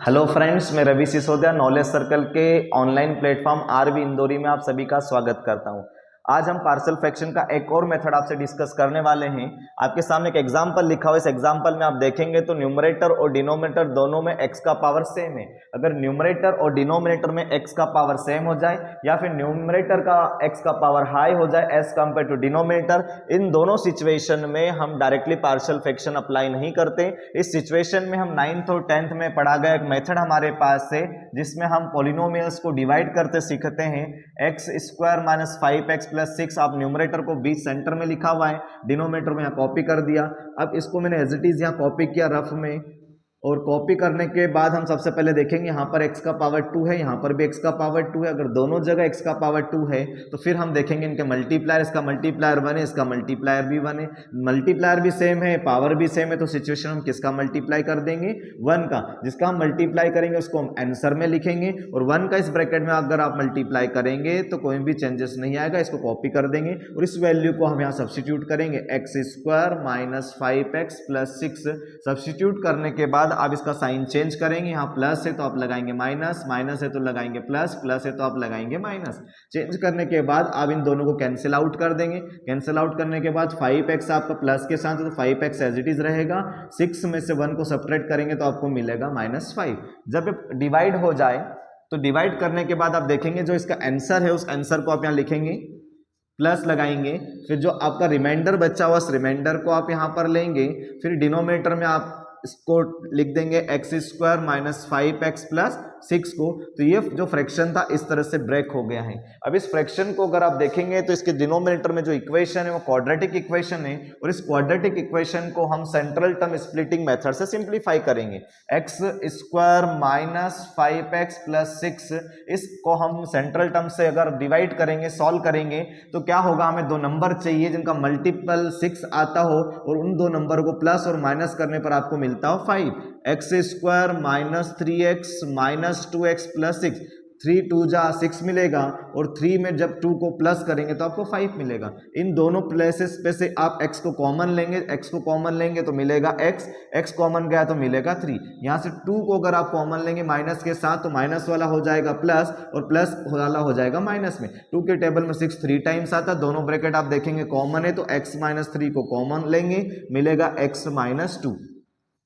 Hello friends, मैं Ravi Sisodia knowledge circle के online platform RV Indori में आप सभी का स्वागत करता हूं। आज हम पार्शियल फ्रैक्शन का एक और मेथड आपसे डिस्कस करने वाले हैं। आपके सामने एक एग्जांपल लिखा हुआ है। इस एग्जांपल में आप देखेंगे तो न्यूमरेटर और डिनोमिनेटर दोनों में x का पावर सेम है। अगर न्यूमरेटर और डिनोमिनेटर में x का पावर सेम हो जाए या फिर न्यूमरेटर का x का पावर हाई हो जाए एज कंपेयर टू डिनोमिनेटर, इन दोनों सिचुएशन में हम डायरेक्टली पार्शियल फ्रैक्शन अप्लाई नहीं करते। इस सिचुएशन में हम 9th और 10th में पढ़ा गया एक मेथड हमारे पास है जिसमें हम पॉलिनोमियल्स को डिवाइड करते सीखते हैं। X square minus 5x plus 6, आप न्यूमरेटर को बीच सेंटर में लिखा हुआ है, डिनोमिनेटर में यहाँ कॉपी कर दिया। अब इसको मैंने एज इट इज यहाँ कॉपी किया रफ में, और कॉपी करने के बाद हम सबसे पहले देखेंगे यहाँ पर x का पावर 2 है, यहाँ पर भी x का पावर 2 है। अगर दोनों जगह x का पावर 2 है तो फिर हम देखेंगे इनके मल्टीप्लायर, इसका मल्टीप्लायर 1 है, इसका मल्टीप्लायर भी 1 है, मल्टीप्लायर भी सेम है, पावर भी सेम है। तो सिचुएशन हम किसका मल्टीप्लाई कर देंगे? 1 का। जिसका हम मल्टीप्लाई करेंगे उसको हम आंसर में लिखेंगे, और 1 का इस ब्रैकेट में अगर आप मल्टीप्लाई करेंगे तो कोई भी चेंजेस नहीं आएगा, इसको कॉपी कर देंगे और इस वैल्यू को हम यहाँ सब्स्टिट्यूट करेंगे। X square minus 5x plus 6 substitute करने के बाद आप इसका साइन चेंज करेंगे। यहाँ प्लस है तो आप लगाएंगे माइनस, माइनस है तो लगाएंगे प्लस, प्लस है तो आप लगाएंगे माइनस। चेंज करने के बाद आप इन दोनों को कैंसिल आउट कर देंगे। कैंसिल आउट करने के बाद 5x आपका प्लस के साथ है तो 5x एज इट इज रहेगा। 6 में से 1 को सब्ट्रैक्ट करेंगे तो आपको मिलेगा -5। जब डिवाइड हो जाए तो डिवाइड करने के बाद आप देखेंगे जो इसका आंसर है उस आंसर को आप यहाँ लिखेंगे, प्लस लगाएंगे, फिर जो आपका रिमाइंडर बचा हुआ उस रिमाइंडर को आप यहाँ पर लेंगे, फिर डिनोमिनेटर में आप इसको लिख देंगे x square minus 5x plus 6 को। तो ये जो फ्रैक्शन था इस तरह से ब्रेक हो गया है। अब इस फ्रैक्शन को अगर आप देखेंगे तो इसके डिनोमिनेटर में जो इक्वेशन है वो क्वाड्रेटिक इक्वेशन है, और इस क्वाड्रेटिक इक्वेशन को हम सेंट्रल टर्म स्प्लिटिंग मेथड से सिंप्लीफाई करेंगे। X square minus 5x plus 6, इसको हम सेंट्रल टर्म से अगर डिवाइड करेंगे, सॉल्व करेंगे तो क्या होगा? हमें दो नंबर चाहिए जिनका मल्टीपल 6 आता हो, और उन दो नंबर को प्लस और माइनस करने पर आपको मिलता हो 5। X square minus 3x minus 2x plus 6, 3 2 जा 6 मिलेगा, और 3 में जब 2 को प्लस करेंगे तो आपको 5 मिलेगा। इन दोनों प्लेसेस पे से आप x को कॉमन लेंगे, x को कॉमन लेंगे तो मिलेगा x, x कॉमन गया तो मिलेगा 3। यहाँ से 2 को अगर आप कॉमन लेंगे माइनस के साथ तो माइनस वाला हो जाएगा प्लस, और प्लस वाला हो जाएगा माइनस में। 2 के टेबल में 6 3 टाइम्स आता, दोनों ब्रैकेट आप देखेंगे कॉमन है तो x माइनस 3 को कॉमन लेंगे, मिलेगा x माइनस 2।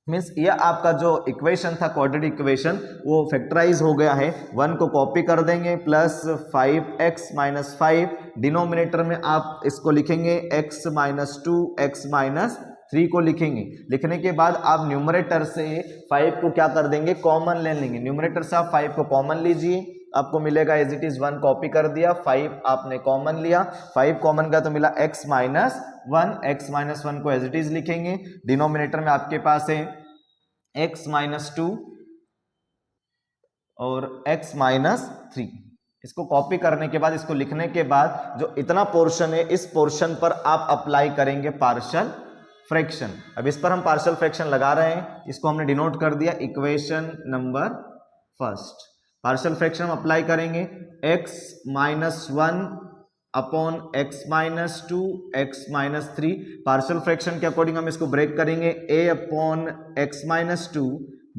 मीन्स ये आपका जो इक्वेशन था क्वाड्रेटिक इक्वेशन वो फैक्टराइज हो गया है। 1 को कॉपी कर देंगे, प्लस 5x माइनस 5, डिनोमिनेटर में आप इसको लिखेंगे x माइनस 2, x माइनस 3 को लिखेंगे। लिखने के बाद आप न्यूमरेटर से 5 को क्या कर देंगे? कॉमन ले लेंगे। न्यूमरेटर से आप 5 को कॉमन लीजिए, आपको मिलेगा एज इट इज 1 कॉपी कर दिया, 5 आपने कॉमन लिया, 5 कॉमन गया तो मिला x माइनस 1, x माइनस 1 को एज इट इज लिखेंगे। डिनोमिनेटर में आपके पास है x माइनस 2 और x माइनस 3। इसको कॉपी करने के बाद, इसको लिखने के बाद जो इतना पोर्शन है इस पोर्शन पर आप अप्लाई करेंगे पार्शियल फ्रैक्शन। अब इस पर हम पार्शियल फ्रैक्शन लगा रहे हैं, इसको हमने डिनोट कर दिया equation number first. Partial fraction हम अप्लाई करेंगे x minus 1 upon x minus 2, x minus 3। Partial fraction के अकॉर्डिंग हम इसको ब्रेक करेंगे, a upon x minus 2,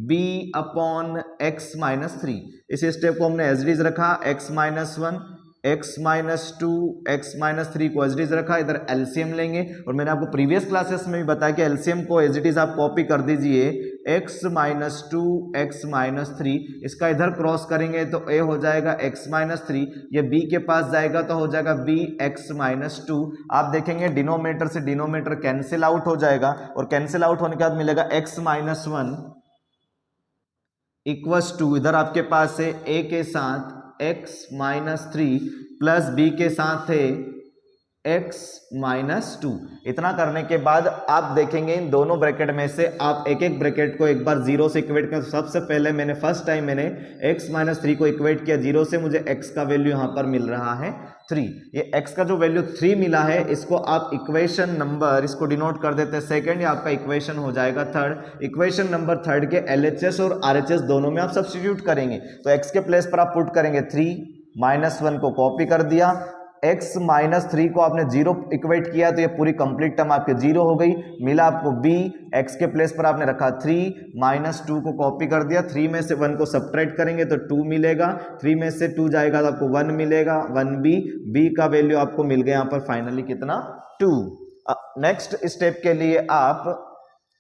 b upon x minus 3। इस स्टेप को हमने एज इट इज रखा, x minus 1, x minus 2, x minus 3 को एज इट इज रखा। इधर एलसीएम लेंगे, और मैंने आपको प्रीवियस क्लासेस में भी बताया कि एलसीएम को एज इट इज आप कॉपी कर दीजिए, x माइनस 2, x माइनस 3। इसका इधर क्रॉस करेंगे तो a हो जाएगा x माइनस 3, ये b के पास जाएगा तो हो जाएगा b x माइनस 2। आप देखेंगे डिनोमिनेटर से डिनोमिनेटर कैंसिल आउट हो जाएगा, और कैंसिल आउट होने के बाद मिलेगा x माइनस 1 इक्वस टू, इधर आपके पास है a के साथ x माइनस 3 प्लस b के साथ है x माइनस 2। इतना करने के बाद आप देखेंगे इन दोनों ब्रैकेट में से आप एक एक ब्रैकेट को एक बार 0 से इक्वेट कर। सबसे पहले मैंने फर्स्ट टाइम मैंने x माइनस 3 को इक्वेट किया 0 से, मुझे x का वैल्यू यहाँ पर मिल रहा है 3। ये x का जो वैल्यू 3 मिला है इसको आप इक्वेशन नंबर, इसको डिनोट कर देते हैं सेकंड, ये आपका इक्वेशन हो जाएगा थर्ड। इक्वेशन नंबर थर्ड के LHS और RHS दोनों में आप सब्स्टिट्यूट करेंगे, तो x के प्लेस पर आप पुट करेंगे 3, -1 को कॉपी कर दिया, x माइनस 3 को आपने 0 इक्वेट किया तो ये पूरी कंप्लीट टर्म आपके 0 हो गई। मिला आपको b, x के प्लेस पर आपने रखा 3, माइनस 2 को कॉपी कर दिया, 3 में से 1 को सब्ट्रैक्ट करेंगे तो 2 मिलेगा, 3 में से 2 जाएगा तो आपको 1 मिलेगा, 1b, b का वैल्यू आपको मिल गया यहाँ पर फाइनली कितना 2। नेक्स्ट स्टेप के लिए आप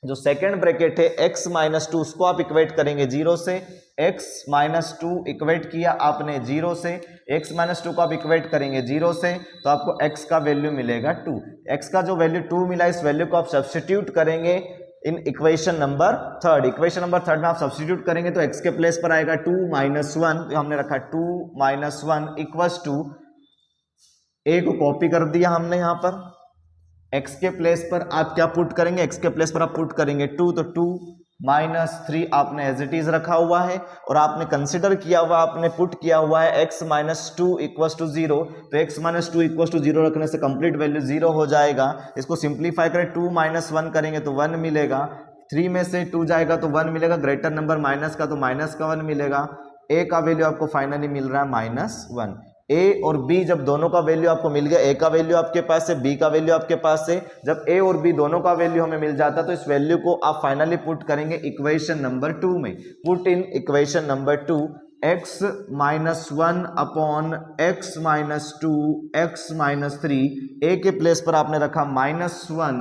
जो सेकेंड ब्रैकेट है x माइनस 2 उसको आप इक्वेट करेंगे 0 से, x माइनस 2 इक्वेट किया आपने 0 से, x माइनस 2 को आप इक्वेट करेंगे 0 से तो आपको x का वैल्यू मिलेगा 2। x का जो वैल्यू 2 मिला इस वैल्यू को आप सब्स्टिट्यूट करेंगे in equation number third. Equation number third में आप सब्स्टिट्यूट करेंगे तो x के प्लेस पर आएगा 2 माइनस 1, तो हमने रखा 2 माइनस 1 इक्वल्स टू, a को कॉपी कर दिया हमने यहाँ पर, x के प्लेस पर आप क्या पुट करेंगे, x के प्लेस पर आप पुट करेंगे 2, तो 2 माइनस 3 आपने एज इट इज रखा हुआ है और आपने कंसिडर किया हुआ, आपने पुट किया हुआ है x माइनस 2 इक्वल्स टू 0, तो x माइनस 2 इक्वल्स टू 0 रखने से कंप्लीट वैल्यू 0 हो जाएगा। इसको सिंप्लीफाई करें, 2 माइनस 1 करेंगे तो 1 मिलेगा, 3 में से 2 जाएगा तो 1 मिलेगा, ग्रेटर नंबर माइनस का तो माइनस का 1 मिलेगा, a का वैल्यू आपको फाइनली मिल रहा है -1। a और b जब दोनों का वैल्यू आपको मिल गया, a का वैल्यू आपके पास है, b का वैल्यू आपके पास है, जब a और b दोनों का वैल्यू हमें मिल जाता तो इस वैल्यू को आप फाइनली पुट करेंगे इक्वेशन नंबर 2 में। Put in equation number 2, x minus 1 upon x minus 2 x minus 3, a के प्लेस पर आपने रखा -1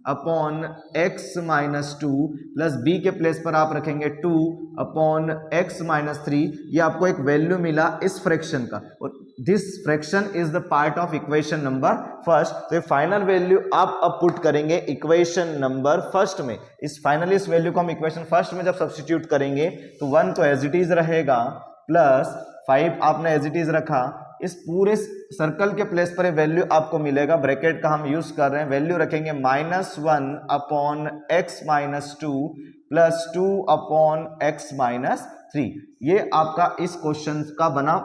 upon x minus 2 plus b के प्लेस पर आप रखेंगे 2 अपॉन x माइनस 3, ये आपको एक वैल्यू मिला इस फ्रैक्शन का और this fraction is the part of equation number first. तो फाइनल वैल्यू आप अब पुट करेंगे इक्वेशन नंबर फर्स्ट में। फाइनली इस वैल्यू को हम इक्वेशन फर्स्ट में जब सब्स्टिट्यूट करेंगे तो 1 तो एज इट इज रहेगा, प्लस 5 आपने एज इट इज रखा, इस पूरे सर्कल के प्लेस पर वैल्यू आपको मिलेगा, ब्रैकेट का हम यूज कर रहे हैं, वैल्यू रखेंगे -1 upon x minus 2 plus 2 upon x minus 3। ये आपका इस क्वेश्चन का बना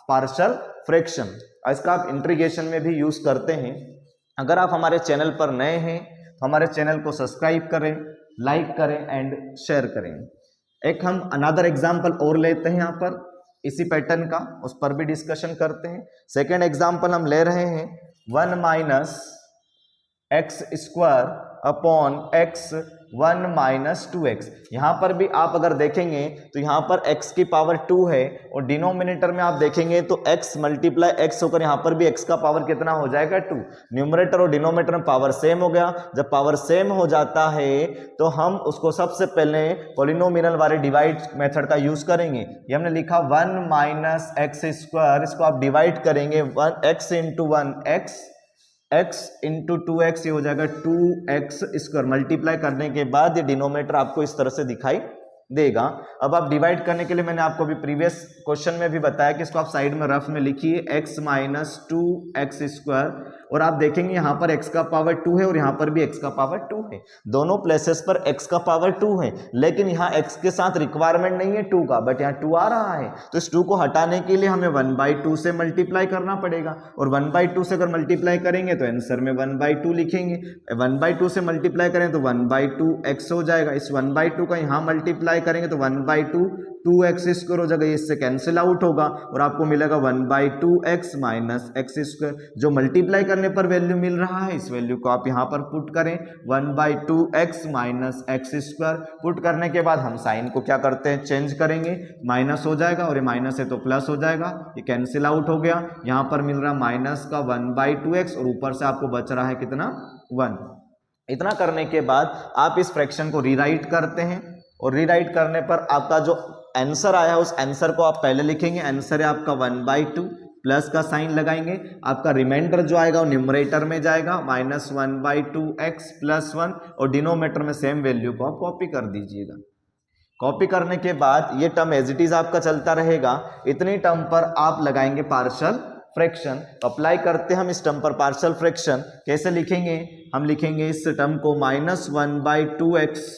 पार्शियल फ्रैक्शन। इसका आप इंटीग्रेशन में भी यूज करते हैं। अगर आप हमारे चैनल पर नए हैं तो हमारे चैनल को सब्सक्राइब करें, लाइक करें एंड शेयर करें। एक हम अनदर एग्जाम्पल और लेते हैं यहाँ पर इसी पैटर्न का, उस पर भी डिस्कशन करते हैं। सेकेंड एग्जाम्पल हम ले रहे हैं 1 minus x square upon x 1 minus 2x। यहाँ पर भी आप अगर देखेंगे तो यहाँ पर x की पावर 2 है और डिनोमिनेटर में आप देखेंगे तो x मल्टीप्लाई x होकर यहाँ पर भी x का पावर कितना हो जाएगा 2। न्यूमरेटर और डिनोमिनेटर में पावर सेम हो गया। जब पावर सेम हो जाता है तो हम उसको सबसे पहले पॉलिनोमियल वाले डिवाइड मेथड का यूज करेंगे। ये हमने लिखा 1 माइनस एक्स स्क्वायर, इसको आप डिवाइड करेंगे 1x into 1x, x into 2x, ये हो जाएगा 2x स्क्वायर। मल्टीप्लाई करने के बाद ये डिनोमिनेटर आपको इस तरह से दिखाई देगा। अब आप डिवाइड करने के लिए मैंने आपको अभी प्रीवियस क्वेश्चन में भी बताया कि इसको आप साइड में रफ में लिखिए x माइनस 2x स्क्वायर, और आप देखेंगे यहाँ पर x का पावर 2 है और यहाँ पर भी x का पावर 2 है। दोनों प्लेसेस पर x का पावर 2 है, लेकिन यहाँ x के साथ रिक्वायरमेंट नहीं है 2 का, बट यहाँ 2 आ रहा है, तो इस 2 को हटाने के लिए हमें 1/2 से मल्टीप्लाई करना पड़ेगा। और 1/2 से अगर मल्टीप्लाई करेंगे तो आंसर में 1/2 लिखेंगे। 1/2 से मल्टीप्लाई करें तो 1/2x हो जाएगा। इस 1/2 का यहाँ मल्टीप्लाई करेंगे तो 1/2 2x स्क्वायर हो जाएगा, इससे कैंसिल आउट होगा और आपको मिलेगा 1/2x माइनस एक्स स्क्वायर। जो मल्टीप्लाई करने पर वैल्यू मिल रहा है इस वैल्यू को आप यहाँ पर पुट करें 1/2x minus x square. Put करने के बाद हम साइन को क्या करते हैं, चेंज करेंगे, माइनस हो जाएगा और ये माइनस है तो प्लस हो जाएगा, ये कैंसिल आउट हो गया। यहाँ पर मिल रहा माइनस का 1/2x और ऊपर से आपको बच रहा है कितना 1। इतना करने के बाद आप इस फ्रैक्शन को रीराइट करते हैं और रीराइट करने पर आपका जो आंसर आया उस आंसर को आप पहले लिखेंगे। आंसर है आपका 1/2, प्लस का साइन लगाएंगे, आपका रिमाइंडर जो आएगा वो न्यूमरेटर में जाएगा -1/2x प्लस 1, और डिनोमिनेटर में सेम वैल्यू को आप कॉपी कर दीजिएगा। कॉपी करने के बाद ये टर्म एज इट इज आपका चलता रहेगा। इतनी टर्म पर आप लगाएंगे पार्शियल फ्रैक्शन। अप्लाई करते हैं हम इस टर्म पर पार्शियल फ्रैक्शन। कैसे लिखेंगे, हम लिखेंगे इस टर्म को -1/2x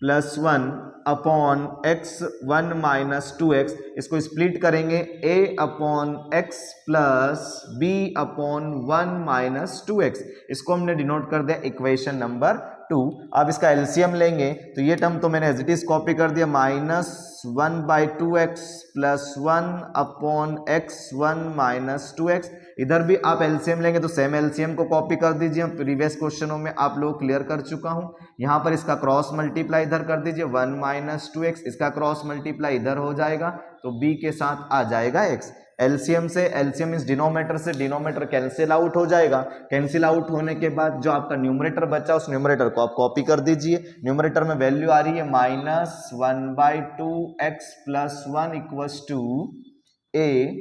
plus 1 upon x 1 minus 2x। इसको स्प्लिट करेंगे a upon x plus b upon 1 minus 2x। इसको हमने डिनोट कर दिया इक्वेशन नंबर 2। अब इसका एलसीएम लेंगे तो ये टर्म तो मैंने एज इट इज कॉपी कर दिया, -1/2x + 1/x1 - 2x। इधर भी आप एलसीएम लेंगे तो सेम एलसीएम को कॉपी कर दीजिए, प्रीवियस क्वेश्चनों में आप लोग क्लियर कर चुका हूं। यहां पर इसका क्रॉस मल्टीप्लाई इधर कर दीजिए, 1 - 2x, इसका क्रॉस मल्टीप्लाई इधर हो जाएगा तो b के साथ आ जाएगा x। एलसीएम से एलसीएम इस डिनोमिनेटर से डिनोमिनेटर कैंसिल आउट हो जाएगा। कैंसिल आउट होने के बाद जो आपका न्यूमरेटर बचा उस न्यूमरेटर को आप कॉपी कर दीजिए। न्यूमरेटर में वैल्यू आ रही है -1/2x + 1 = a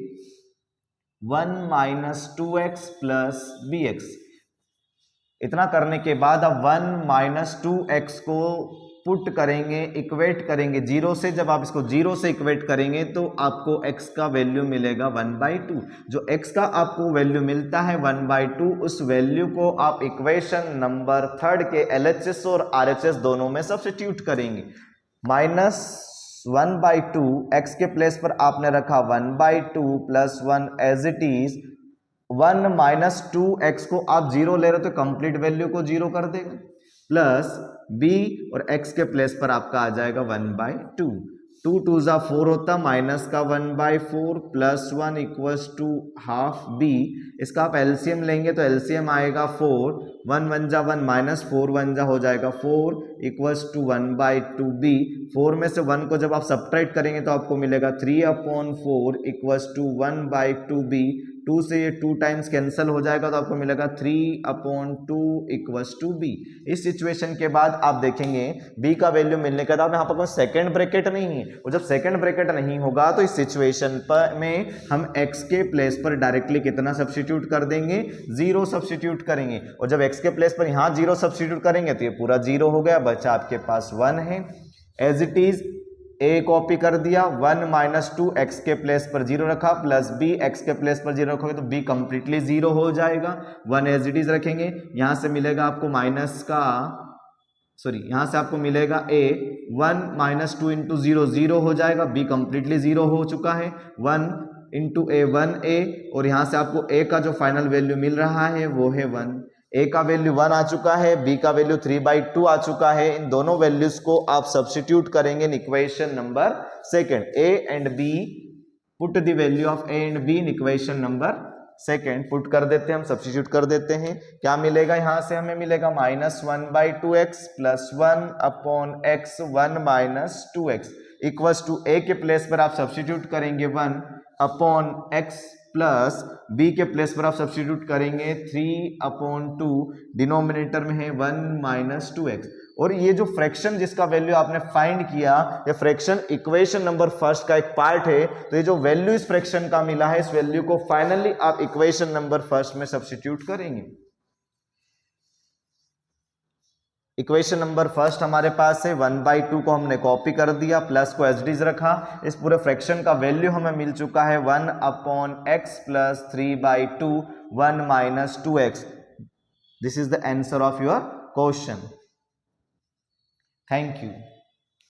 1 - 2x + bx। इतना करने के बाद अब 1 - 2x को पुट करेंगे, इक्वेट करेंगे जीरो से। जब आप इसको जीरो से इक्वेट करेंगे तो आपको x का वैल्यू मिलेगा 1/2। जो x का आपको वैल्यू मिलता है 1/2, उस वैल्यू को आप इक्वेशन नंबर 3 के LHS और RHS दोनों में सब्स्टिट्यूट करेंगे। -1/2 x के प्लेस पर आपने रखा 1/2 + 1 एज इट इज। 1 - 2x को आप जीरो ले रहे हो तो कंप्लीट वैल्यू को जीरो कर देगा, प्लस b और x के प्लेस पर आपका आ जाएगा 1/2। 2 2 ज़ा 4 होता, माइनस का 1/4 + 1 = ½ b। इसका आप एलसीएम लेंगे तो एलसीएम आएगा 4, 1 1 ज़ा 1 -4 1 ज़ा हो जाएगा 4 = 1/2 b। 4 में से 1 को जब आप सब्ट्रैक्ट करेंगे तो आपको मिलेगा 3/4 = 1/2 b। 2 से ये 2 टाइम्स कैंसिल हो जाएगा तो आपको मिलेगा 3/2 = b। इस सिचुएशन के बाद आप देखेंगे b का वैल्यू मिलने के बाद यहाँ पर कोई सेकंड ब्रैकेट नहीं है, और जब सेकंड ब्रैकेट नहीं होगा तो इस सिचुएशन पर में हम x के प्लेस पर डायरेक्टली कितना सब्स्टिट्यूट कर देंगे, 0 सब्स्टिट्यूट करेंगे। और जब x के प्लेस पर यहाँ 0 सब्स्टिट्यूट करेंगे तो ये पूरा 0 हो गया, बचा आपके पास 1 है। As it is a copy कर दिया, 1 - 2 x के प्लेस पर 0 रखा, प्लस b x के प्लेस पर 0 रखोगे तो b कंप्लीटली 0 हो जाएगा। 1 एज इट इज रखेंगे, यहां से मिलेगा आपको यहां से आपको मिलेगा a 1 - 2 × 0 0 हो जाएगा, b कंप्लीटली 0 हो चुका है। 1 × a 1a, और यहां से आपको a का जो फाइनल वैल्यू मिल रहा है वो है 1। a का वैल्यू 1 आ चुका है, b का वैल्यू 3/2 आ चुका है। इन दोनों वैल्यूज को आप सब्स्टिट्यूट करेंगे in equation number 2। a and b, put the value of a and b in equation number 2 put कर देते हैं, हम सब्स्टिट्यूट कर देते हैं। क्या मिलेगा, यहां से हमें मिलेगा -1/2x + 1/x 1 - 2x = a के प्लेस पर आप सब्स्टिट्यूट करेंगे 1/x, प्लस b के प्लेस पर आप सब्स्टिट्यूट करेंगे 3/2, डिनोमिनेटर में है 1 - 2x। और ये जो फ्रैक्शन जिसका वैल्यू आपने फाइंड किया, ये फ्रैक्शन इक्वेशन नंबर 1 का एक पार्ट है। तो ये जो वैल्यू इस फ्रैक्शन का मिला है, इस वैल्यू को फाइनली आप इक्वेशन नंबर 1 में सब्स्टिट्यूट करेंगे। इक्वेशन नंबर 1 हमारे पास है 1/2 को हमने कॉपी कर दिया, प्लस को एज इट इज रखा। इस पूरे फ्रैक्शन का वैल्यू हमें मिल चुका है 1/x + 3/2 1 - 2x। This is the answer of your question. Thank you.